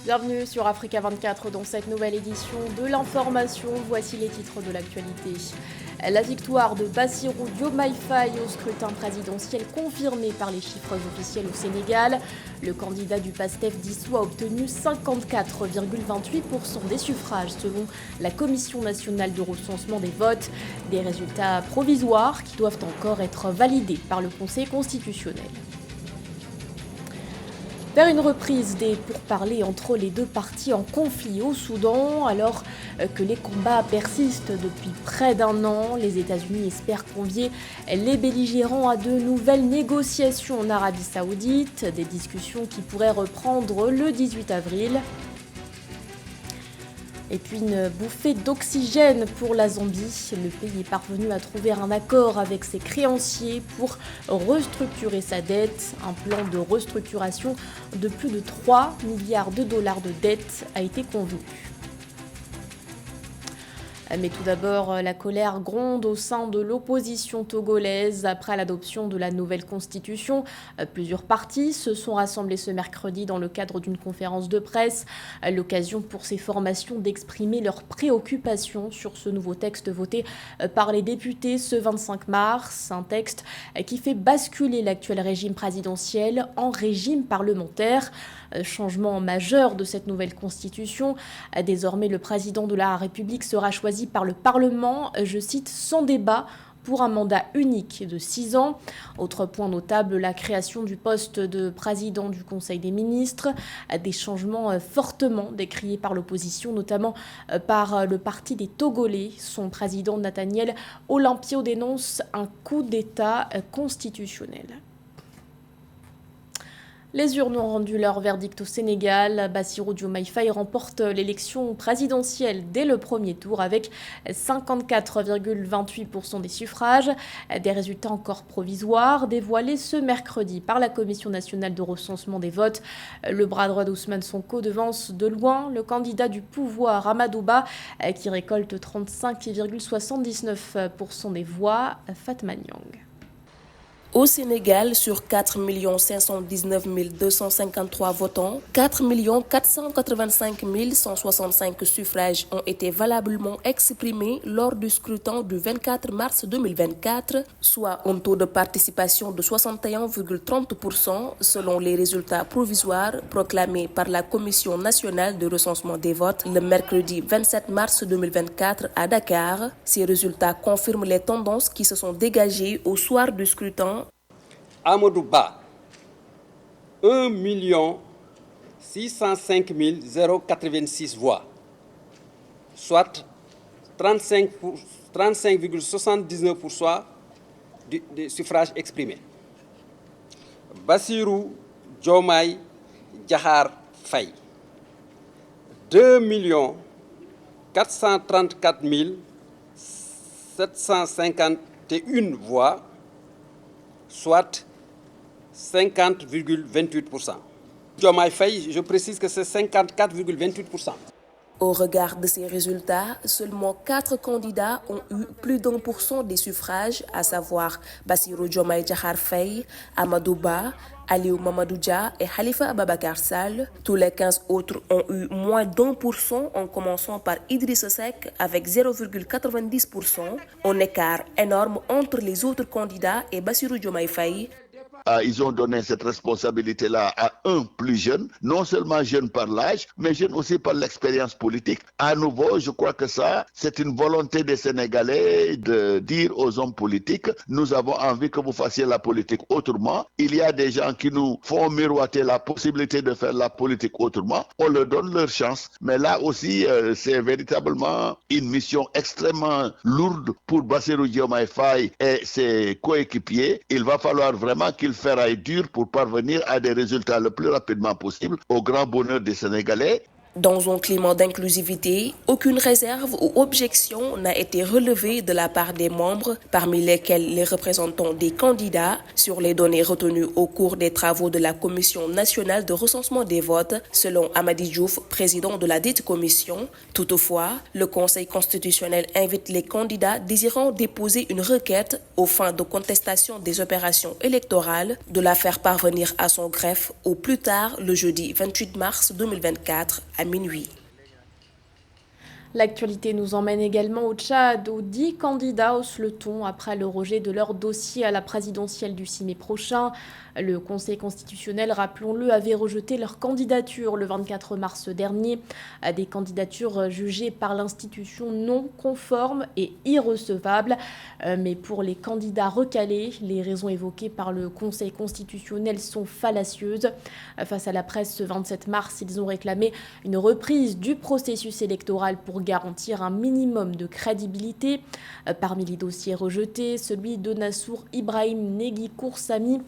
Bienvenue sur Africa 24 dans cette nouvelle édition de l'information. Voici les titres de l'actualité. La victoire de Bassirou Diomaye Faye au scrutin présidentiel confirmée par les chiffres officiels au Sénégal. Le candidat du PASTEF dissous a obtenu 54,28% des suffrages selon la Commission nationale de recensement des votes. Des résultats provisoires qui doivent encore être validés par le Conseil constitutionnel. Vers une reprise des pourparlers entre les deux parties en conflit au Soudan, alors que les combats persistent depuis près d'un an. Les États-Unis espèrent convier les belligérants à de nouvelles négociations en Arabie Saoudite, des discussions qui pourraient reprendre le 18 avril. Et puis une bouffée d'oxygène pour la Zambie. Le pays est parvenu à trouver un accord avec ses créanciers pour restructurer sa dette. Un plan de restructuration de plus de 3 milliards de dollars de dette a été convenu. Mais tout d'abord, la colère gronde au sein de l'opposition togolaise après l'adoption de la nouvelle constitution. Plusieurs partis se sont rassemblés ce mercredi dans le cadre d'une conférence de presse. L'occasion pour ces formations d'exprimer leurs préoccupations sur ce nouveau texte voté par les députés ce 25 mars. Un texte qui fait basculer l'actuel régime présidentiel en régime parlementaire. Changement majeur de cette nouvelle constitution. Désormais, le président de la République sera choisi par le Parlement, je cite, sans débat, pour un mandat unique de 6 ans. Autre point notable, la création du poste de président du Conseil des ministres. Des changements fortement décriés par l'opposition, notamment par le parti des Togolais. Son président Nathaniel Olympio dénonce un coup d'État constitutionnel. Les urnes ont rendu leur verdict au Sénégal. Bassirou Diomaye Faye remporte l'élection présidentielle dès le premier tour avec 54,28% des suffrages. Des résultats encore provisoires dévoilés ce mercredi par la Commission nationale de recensement des votes. Le bras droit d'Ousmane Sonko devance de loin le candidat du pouvoir Amadou Ba qui récolte 35,79% des voix, Fatma Niang. Au Sénégal, sur 4 519 253 votants, 4 485 165 suffrages ont été valablement exprimés lors du scrutin du 24 mars 2024, soit un taux de participation de 61,30% selon les résultats provisoires proclamés par la Commission nationale de recensement des votes le mercredi 27 mars 2024 à Dakar. Ces résultats confirment les tendances qui se sont dégagées au soir du scrutin. Amadou Ba, 1 605 086 voix, soit 35,79% des suffrages exprimés. Bassirou Diomaye Diakhar Faye, 2 434 751 voix, soit 50,28%. Diomaye Faye, je précise que c'est 54,28%. Au regard de ces résultats, seulement 4 candidats ont eu plus d'1% des suffrages, à savoir Bassirou Diomaye Diakhar Faye, Amadou Ba, Aliou Mamadou Dia et Khalifa Ababacar Sall. Tous les 15 autres ont eu moins d'1% en commençant par Idrissa Seck avec 0,90%. Un écart énorme entre les autres candidats et Bassirou Diomaye Faye. Ils ont donné cette responsabilité-là à un plus jeune, non seulement jeune par l'âge, mais jeune aussi par l'expérience politique. À nouveau, je crois que ça, c'est une volonté des Sénégalais de dire aux hommes politiques, nous avons envie que vous fassiez la politique autrement. Il y a des gens qui nous font miroiter la possibilité de faire la politique autrement. On leur donne leur chance. Mais là aussi, c'est véritablement une mission extrêmement lourde pour Bassirou Diomaye Faye et ses coéquipiers. Il va falloir vraiment qu'ils ferraille dur pour parvenir à des résultats le plus rapidement possible, au grand bonheur des Sénégalais. Dans un climat d'inclusivité, aucune réserve ou objection n'a été relevée de la part des membres, parmi lesquels les représentants des candidats, sur les données retenues au cours des travaux de la Commission nationale de recensement des votes, selon Amady Diouf, président de la dite commission. Toutefois, le Conseil constitutionnel invite les candidats désirant déposer une requête aux fins de contestation des opérations électorales de la faire parvenir à son greffe au plus tard le jeudi 28 mars 2024 à minuit. L'actualité nous emmène également au Tchad, où 10 candidats haussent le ton après le rejet de leur dossier à la présidentielle du 6 mai prochain. Le Conseil constitutionnel, rappelons-le, avait rejeté leur candidature le 24 mars dernier, des candidatures jugées par l'institution non conformes et irrecevables. Mais pour les candidats recalés, les raisons évoquées par le Conseil constitutionnel sont fallacieuses. Face à la presse ce 27 mars, ils ont réclamé une reprise du processus électoral pour garantir un minimum de crédibilité. Parmi les dossiers rejetés, celui de Nassour Ibrahim Negui Koursami.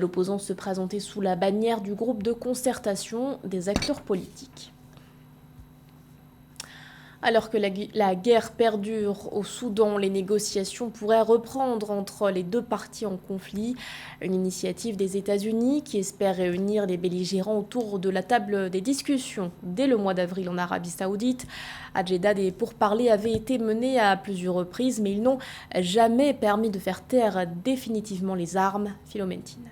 L'opposant se présentait sous la bannière du groupe de concertation des acteurs politiques. Alors que la guerre perdure au Soudan, les négociations pourraient reprendre entre les deux parties en conflit. Une initiative des États-Unis qui espère réunir les belligérants autour de la table des discussions dès le mois d'avril en Arabie Saoudite. À Jeddah, des pourparlers avaient été menés à plusieurs reprises, mais ils n'ont jamais permis de faire taire définitivement les armes. Philoméntine.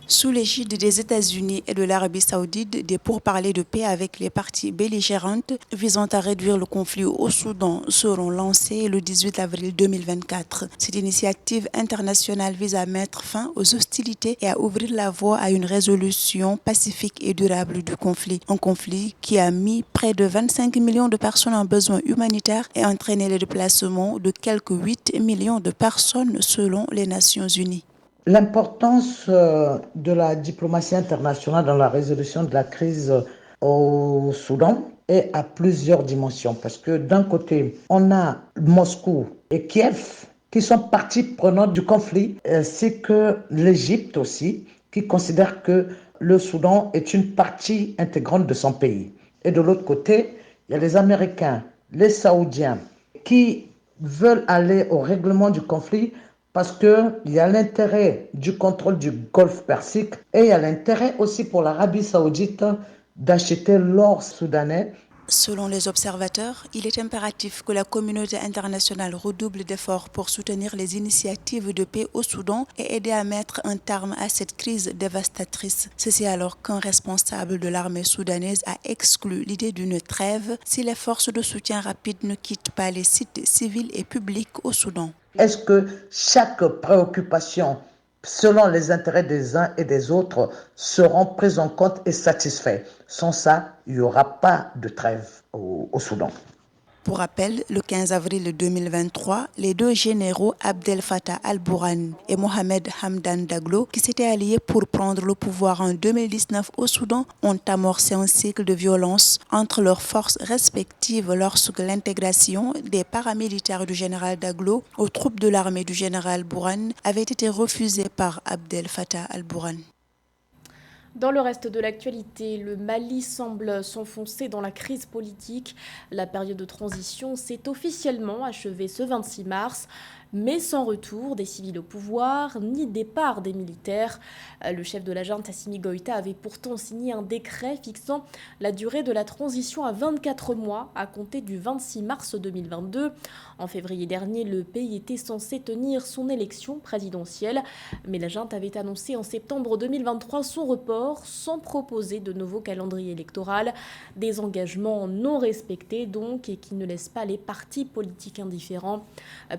Sous l'égide des États-Unis et de l'Arabie saoudite, des pourparlers de paix avec les parties belligérantes visant à réduire le conflit au Soudan seront lancés le 18 avril 2024. Cette initiative internationale vise à mettre fin aux hostilités et à ouvrir la voie à une résolution pacifique et durable du conflit. Un conflit qui a mis près de 25 millions de personnes en besoin humanitaire et entraîné le déplacement de quelques 8 millions de personnes selon les Nations Unies. L'importance de la diplomatie internationale dans la résolution de la crise au Soudan est à plusieurs dimensions. Parce que d'un côté, on a Moscou et Kiev qui sont parties prenantes du conflit, ainsi que l'Égypte aussi, qui considère que le Soudan est une partie intégrante de son pays. Et de l'autre côté, il y a les Américains, les Saoudiens, qui veulent aller au règlement du conflit parce qu'il y a l'intérêt du contrôle du Golfe Persique et il y a l'intérêt aussi pour l'Arabie Saoudite d'acheter l'or soudanais. Selon les observateurs, il est impératif que la communauté internationale redouble d'efforts pour soutenir les initiatives de paix au Soudan et aider à mettre un terme à cette crise dévastatrice. Ceci alors qu'un responsable de l'armée soudanaise a exclu l'idée d'une trêve si les forces de soutien rapide ne quittent pas les sites civils et publics au Soudan. Est-ce que chaque préoccupation, selon les intérêts des uns et des autres, seront prises en compte et satisfaites? Sans ça, il n'y aura pas de trêve au Soudan. Pour rappel, le 15 avril 2023, les deux généraux Abdel Fattah al-Burhan et Mohamed Hamdan Daglo, qui s'étaient alliés pour prendre le pouvoir en 2019 au Soudan, ont amorcé un cycle de violence entre leurs forces respectives lorsque l'intégration des paramilitaires du général Daglo aux troupes de l'armée du général Burhan avait été refusée par Abdel Fattah al-Burhan. Dans le reste de l'actualité, le Mali semble s'enfoncer dans la crise politique. La période de transition s'est officiellement achevée ce 26 mars, mais sans retour des civils au pouvoir ni départ des militaires. Le chef de la junte, Assimi Goïta, avait pourtant signé un décret fixant la durée de la transition à 24 mois à compter du 26 mars 2022. En février dernier, le pays était censé tenir son élection présidentielle, mais la junte avait annoncé en septembre 2023 son report sans proposer de nouveau calendrier électoral. Des engagements non respectés donc et qui ne laissent pas les partis politiques indifférents.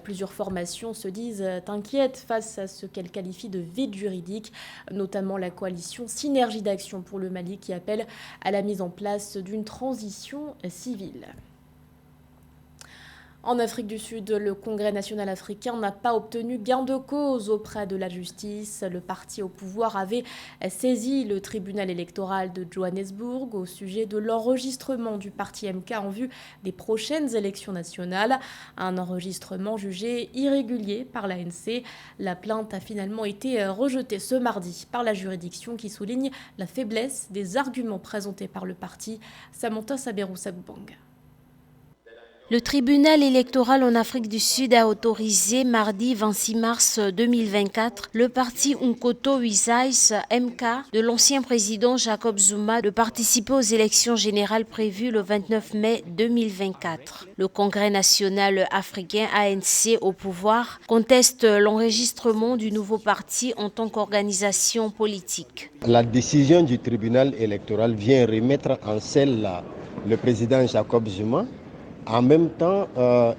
Plusieurs formations se disent inquiètes face à ce qu'elles qualifient de vide juridique, notamment la coalition Synergie d'action pour le Mali qui appelle à la mise en place d'une transition civile. En Afrique du Sud, le Congrès national africain n'a pas obtenu gain de cause auprès de la justice. Le parti au pouvoir avait saisi le tribunal électoral de Johannesburg au sujet de l'enregistrement du parti MK en vue des prochaines élections nationales. Un enregistrement jugé irrégulier par l'ANC. La plainte a finalement été rejetée ce mardi par la juridiction qui souligne la faiblesse des arguments présentés par le parti. Samantha Saberou-Saboubang. Le tribunal électoral en Afrique du Sud a autorisé mardi 26 mars 2024 le parti Umkhonto we Sizwe MK de l'ancien président Jacob Zuma de participer aux élections générales prévues le 29 mai 2024. Le Congrès national africain ANC au pouvoir conteste l'enregistrement du nouveau parti en tant qu'organisation politique. La décision du tribunal électoral vient remettre en selle le président Jacob Zuma. En même temps,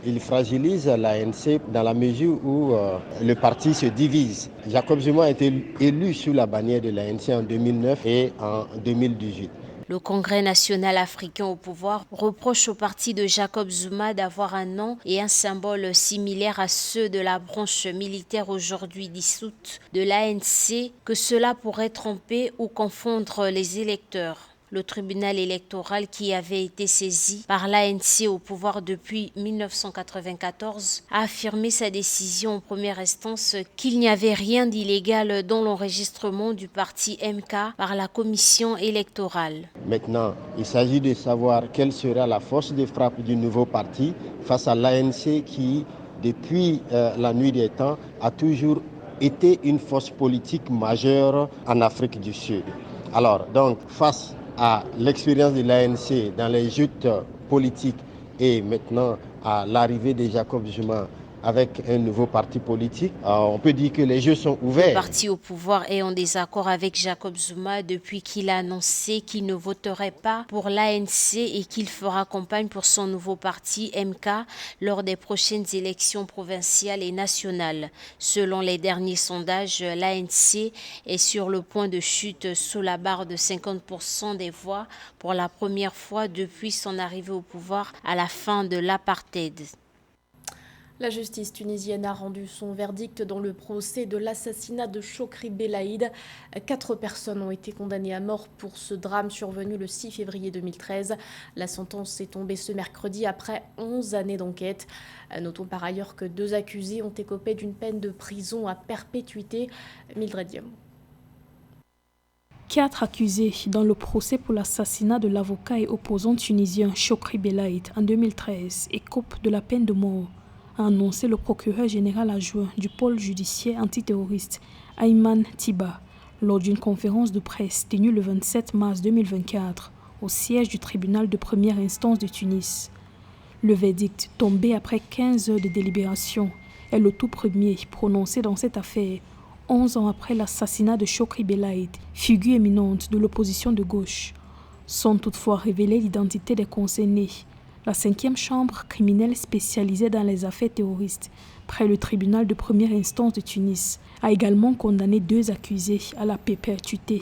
il fragilise l'ANC dans la mesure où le parti se divise. Jacob Zuma a été élu sous la bannière de l'ANC en 2009 et en 2018. Le Congrès national africain au pouvoir reproche au parti de Jacob Zuma d'avoir un nom et un symbole similaires à ceux de la branche militaire aujourd'hui dissoute de l'ANC, que cela pourrait tromper ou confondre les électeurs. Le tribunal électoral, qui avait été saisi par l'ANC au pouvoir depuis 1994, a affirmé sa décision en première instance qu'il n'y avait rien d'illégal dans l'enregistrement du parti MK par la commission électorale. Maintenant, il s'agit de savoir quelle sera la force de frappe du nouveau parti face à l'ANC qui, depuis la nuit des temps, a toujours été une force politique majeure en Afrique du Sud. Alors, donc, face à l'expérience de l'ANC dans les joutes politiques et maintenant à l'arrivée de Jacob Zuma avec un nouveau parti politique, on peut dire que les jeux sont ouverts. Le parti au pouvoir est en désaccord avec Jacob Zuma depuis qu'il a annoncé qu'il ne voterait pas pour l'ANC et qu'il fera campagne pour son nouveau parti MK lors des prochaines élections provinciales et nationales. Selon les derniers sondages, l'ANC est sur le point de chute sous la barre de 50% des voix pour la première fois depuis son arrivée au pouvoir à la fin de l'apartheid. La justice tunisienne a rendu son verdict dans le procès de l'assassinat de Chokri Belaïd. 4 personnes ont été condamnées à mort pour ce drame survenu le 6 février 2013. La sentence est tombée ce mercredi après 11 années d'enquête. Notons par ailleurs que 2 accusés ont écopé d'une peine de prison à perpétuité. Mildred Diom. 4 accusés dans le procès pour l'assassinat de l'avocat et opposant tunisien Chokri Belaïd en 2013 écopent de la peine de mort, a annoncé le procureur général adjoint du pôle judiciaire antiterroriste, Ayman Tiba, lors d'une conférence de presse tenue le 27 mars 2024 au siège du tribunal de première instance de Tunis. Le verdict, tombé après 15 heures de délibération, est le tout premier prononcé dans cette affaire, 11 ans après l'assassinat de Chokri Belaïd, figure éminente de l'opposition de gauche. Sans toutefois révéler l'identité des concernés, la 5e chambre criminelle spécialisée dans les affaires terroristes, près le tribunal de première instance de Tunis, a également condamné 2 accusés à la perpétuité.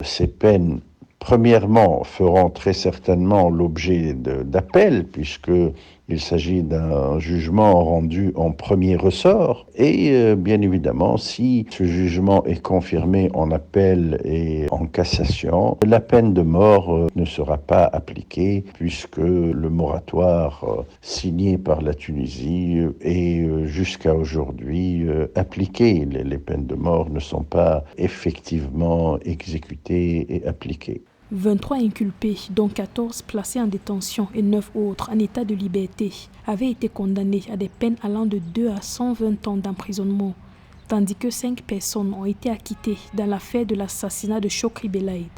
Ces peines, premièrement, feront très certainement l'objet d'appel, puisqu'il s'agit d'un jugement rendu en premier ressort. Et bien évidemment, si ce jugement est confirmé en appel et en cassation, la peine de mort ne sera pas appliquée, puisque le moratoire signé par la Tunisie est jusqu'à aujourd'hui appliqué. Les peines de mort ne sont pas effectivement exécutées et appliquées. 23 inculpés, dont 14 placés en détention et 9 autres en état de liberté, avaient été condamnés à des peines allant de 2 à 120 ans d'emprisonnement, tandis que 5 personnes ont été acquittées dans l'affaire de l'assassinat de Chokri Belaïd.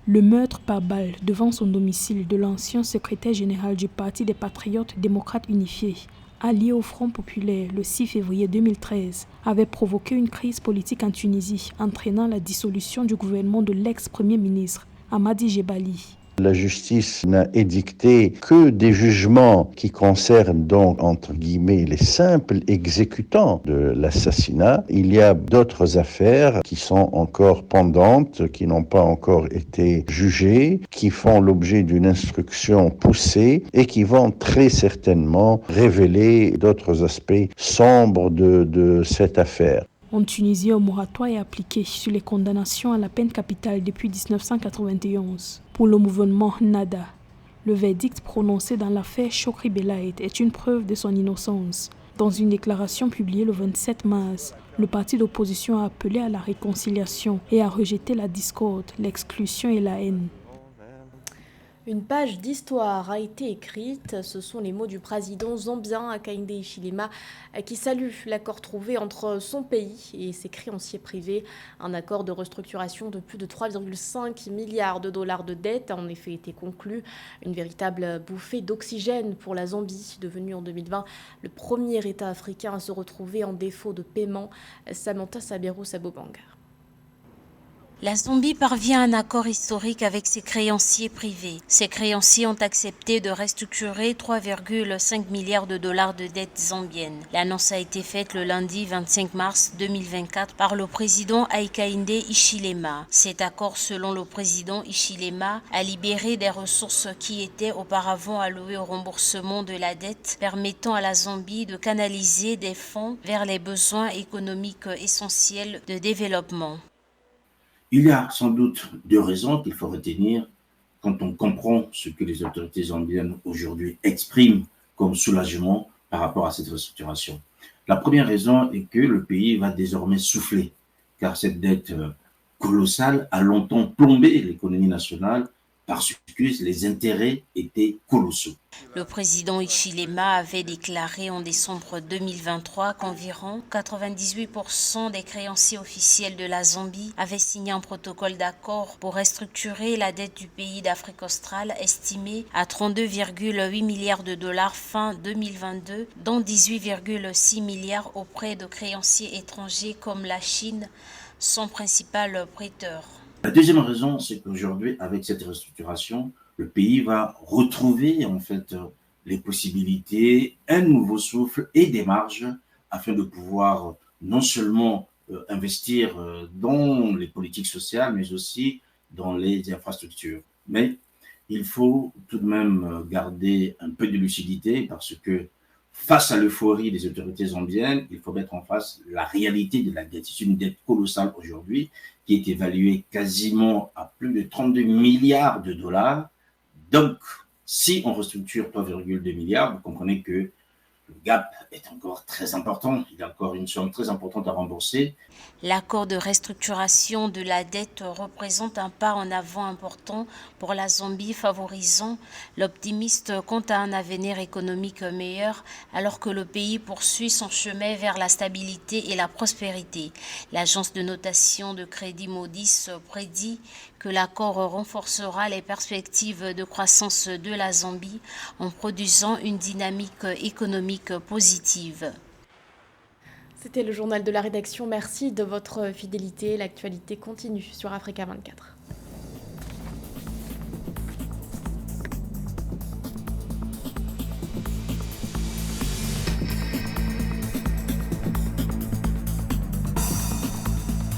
Le meurtre par balle devant son domicile de l'ancien secrétaire général du Parti des Patriotes démocrates unifiés, allié au Front populaire le 6 février 2013, avait provoqué une crise politique en Tunisie, entraînant la dissolution du gouvernement de l'ex-premier ministre Hamadi Jebali. La justice n'a édicté que des jugements qui concernent donc, entre guillemets, les simples exécutants de l'assassinat. Il y a d'autres affaires qui sont encore pendantes, qui n'ont pas encore été jugées, qui font l'objet d'une instruction poussée et qui vont très certainement révéler d'autres aspects sombres de cette affaire. En Tunisie, un moratoire est appliqué sur les condamnations à la peine capitale depuis 1991. Pour le mouvement Nada, le verdict prononcé dans l'affaire Chokri Belaïd est une preuve de son innocence. Dans une déclaration publiée le 27 mars, le parti d'opposition a appelé à la réconciliation et a rejeté la discorde, l'exclusion et la haine. Une page d'histoire a été écrite, ce sont les mots du président zambien Hakainde Hichilema qui salue l'accord trouvé entre son pays et ses créanciers privés. Un accord de restructuration de plus de 3,5 milliards de dollars de dettes a en effet été conclu. Une véritable bouffée d'oxygène pour la Zambie, devenue en 2020 le premier État africain à se retrouver en défaut de paiement. Samantha Sabiro Sabobanga. La Zambie parvient à un accord historique avec ses créanciers privés. Ces créanciers ont accepté de restructurer 3,5 milliards de dollars de dettes zambiennes. L'annonce a été faite le lundi 25 mars 2024 par le président Hakainde Hichilema. Cet accord, selon le président Hichilema, a libéré des ressources qui étaient auparavant allouées au remboursement de la dette, permettant à la Zambie de canaliser des fonds vers les besoins économiques essentiels de développement. Il y a sans doute deux raisons qu'il faut retenir quand on comprend ce que les autorités zambiennes aujourd'hui expriment comme soulagement par rapport à cette restructuration. La première raison est que le pays va désormais souffler, car cette dette colossale a longtemps plombé l'économie nationale parce que les intérêts étaient colossaux. Le président Hichilema avait déclaré en décembre 2023 qu'environ 98% des créanciers officiels de la Zambie avaient signé un protocole d'accord pour restructurer la dette du pays d'Afrique australe estimée à 32,8 milliards de dollars fin 2022, dont 18,6 milliards auprès de créanciers étrangers comme la Chine, son principal prêteur. La deuxième raison, c'est qu'aujourd'hui, avec cette restructuration, le pays va retrouver en fait les possibilités, un nouveau souffle et des marges afin de pouvoir non seulement investir dans les politiques sociales, mais aussi dans les infrastructures. Mais il faut tout de même garder un peu de lucidité parce que face à l'euphorie des autorités zambiennes, il faut mettre en face la réalité de la dette. C'est une dette colossale aujourd'hui qui est évaluée quasiment à plus de 32 milliards de dollars. Donc, si on restructure 3,2 milliards, vous comprenez que le gap est encore très important. Il y a encore une somme très importante à rembourser. L'accord de restructuration de la dette représente un pas en avant important pour la Zambie, favorisant l'optimisme quant à un avenir économique meilleur, alors que le pays poursuit son chemin vers la stabilité et la prospérité. L'agence de notation de crédit Moody's prédit que l'accord renforcera les perspectives de croissance de la Zambie en produisant une dynamique économique positive. C'était le journal de la rédaction. Merci de votre fidélité. L'actualité continue sur Africa 24.